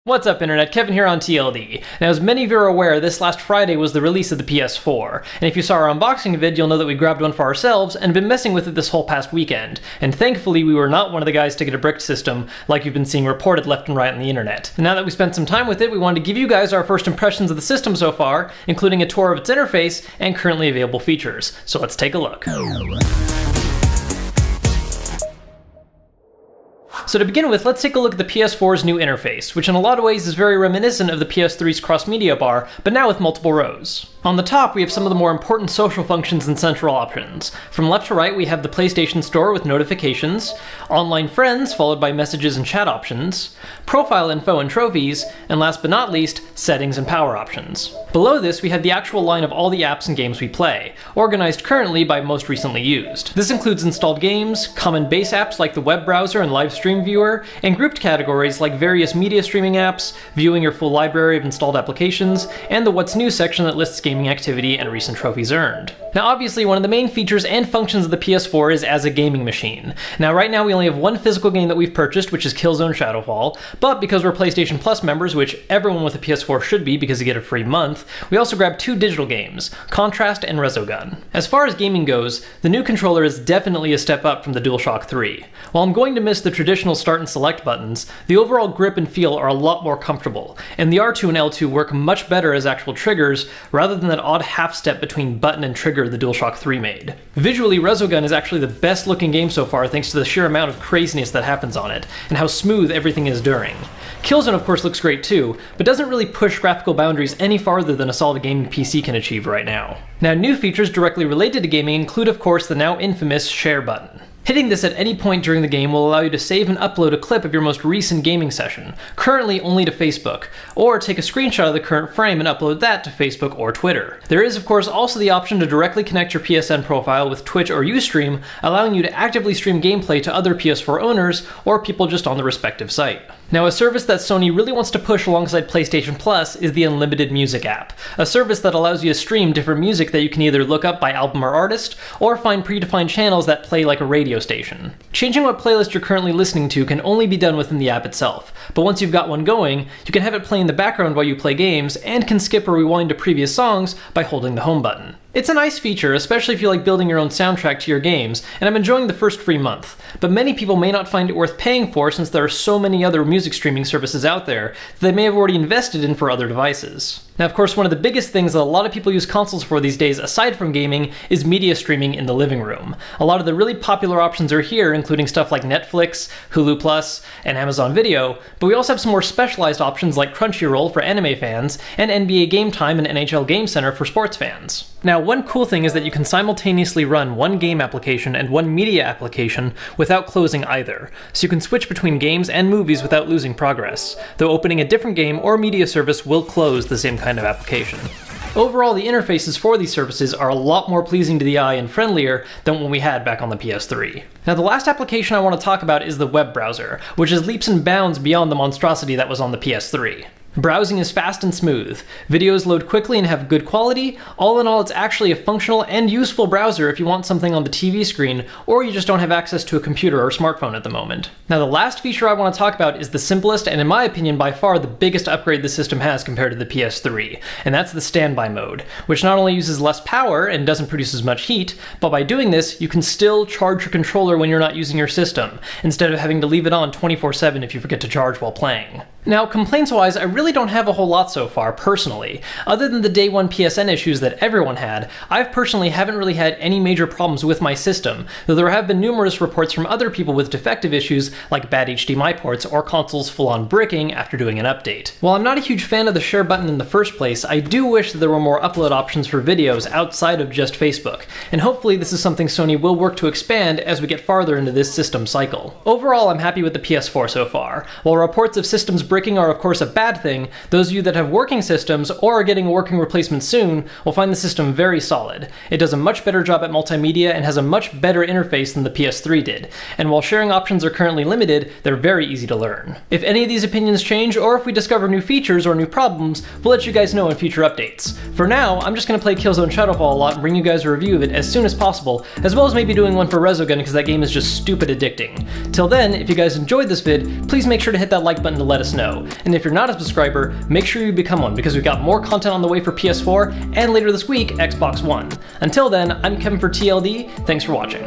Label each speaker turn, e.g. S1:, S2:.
S1: What's up internet, Kevin here on TLD. Now as many of you are aware, this last Friday was the release of the PS4, and if you saw our unboxing vid, you'll know that we grabbed one for ourselves and been messing with it this whole past weekend, and thankfully we were not one of the guys to get a bricked system like you've been seeing reported left and right on the internet. And now that we spent some time with it, we wanted to give you guys our first impressions of the system so far, including a tour of its interface and currently available features. So let's take a look. So to begin with, let's take a look at the PS4's new interface, which in a lot of ways is very reminiscent of the PS3's cross-media bar, but now with multiple rows. On the top, we have some of the more important social functions and central options. From left to right, we have the PlayStation Store with notifications, online friends followed by messages and chat options, profile info and trophies, and last but not least, settings and power options. Below this, we have the actual line of all the apps and games we play, organized currently by most recently used. This includes installed games, common base apps like the web browser and live stream viewer, and grouped categories like various media streaming apps, viewing your full library of installed applications, and the What's New section that lists gaming activity and recent trophies earned. Now obviously one of the main features and functions of the PS4 is as a gaming machine. Now right now we only have one physical game that we've purchased, which is Killzone Shadowfall, but because we're PlayStation Plus members, which everyone with a PS4 should be because you get a free month, we also grabbed two digital games, Contrast and Resogun. As far as gaming goes, the new controller is definitely a step up from the DualShock 3. While I'm going to miss the traditional start and select buttons, the overall grip and feel are a lot more comfortable, and the R2 and L2 work much better as actual triggers rather than that odd half step between button and trigger the DualShock 3 made. Visually, Resogun is actually the best looking game so far thanks to the sheer amount of craziness that happens on it, and how smooth everything is during. Killzone of course looks great too, but doesn't really push graphical boundaries any farther than a solid gaming PC can achieve right now. Now new features directly related to gaming include of course the now infamous share button. Hitting this at any point during the game will allow you to save and upload a clip of your most recent gaming session, currently only to Facebook, or take a screenshot of the current frame and upload that to Facebook or Twitter. There is of course also the option to directly connect your PSN profile with Twitch or Ustream, allowing you to actively stream gameplay to other PS4 owners or people just on the respective site. Now a service that Sony really wants to push alongside PlayStation Plus is the Unlimited Music app, a service that allows you to stream different music that you can either look up by album or artist, or find predefined channels that play like a radio station. Changing what playlist you're currently listening to can only be done within the app itself, but once you've got one going, you can have it play in the background while you play games, and can skip or rewind to previous songs by holding the home button. It's a nice feature, especially if you like building your own soundtrack to your games, and I'm enjoying the first free month, but many people may not find it worth paying for since there are so many other music streaming services out there that they may have already invested in for other devices. Now of course one of the biggest things that a lot of people use consoles for these days aside from gaming is media streaming in the living room. A lot of the really popular options are here, including stuff like Netflix, Hulu Plus, and Amazon Video, but we also have some more specialized options like Crunchyroll for anime fans, and NBA Game Time and NHL Game Center for sports fans. Now one cool thing is that you can simultaneously run one game application and one media application without closing either, so you can switch between games and movies without losing progress, though opening a different game or media service will close the same kind of application. Overall, the interfaces for these services are a lot more pleasing to the eye and friendlier than what we had back on the PS3. Now the last application I want to talk about is the web browser, which is leaps and bounds beyond the monstrosity that was on the PS3. Browsing is fast and smooth, videos load quickly and have good quality. All in all, it's actually a functional and useful browser if you want something on the TV screen, or you just don't have access to a computer or smartphone at the moment. Now the last feature I want to talk about is the simplest and in my opinion by far the biggest upgrade the system has compared to the PS3, and that's the standby mode, which not only uses less power and doesn't produce as much heat, but by doing this you can still charge your controller when you're not using your system, instead of having to leave it on 24/7 if you forget to charge while playing. Now complaints-wise, I really don't have a whole lot so far, personally. Other than the day one PSN issues that everyone had, I've personally haven't really had any major problems with my system, though there have been numerous reports from other people with defective issues like bad HDMI ports or consoles full-on bricking after doing an update. While I'm not a huge fan of the share button in the first place, I do wish that there were more upload options for videos outside of just Facebook, and hopefully this is something Sony will work to expand as we get farther into this system cycle. Overall, I'm happy with the PS4 so far. While reports of systems bricking are of course a bad thing, those of you that have working systems or are getting a working replacement soon will find the system very solid. It does a much better job at multimedia and has a much better interface than the PS3 did, and while sharing options are currently limited, they're very easy to learn. If any of these opinions change, or if we discover new features or new problems, we'll let you guys know in future updates. For now, I'm just going to play Killzone Shadowfall a lot and bring you guys a review of it as soon as possible, as well as maybe doing one for Resogun because that game is just stupid addicting. Till then, if you guys enjoyed this vid, please make sure to hit that like button to let us know. know. And if you're not a subscriber, make sure you become one, because we've got more content on the way for PS4, and later this week, Xbox One. Until then, I'm Kevin for TLD, thanks for watching.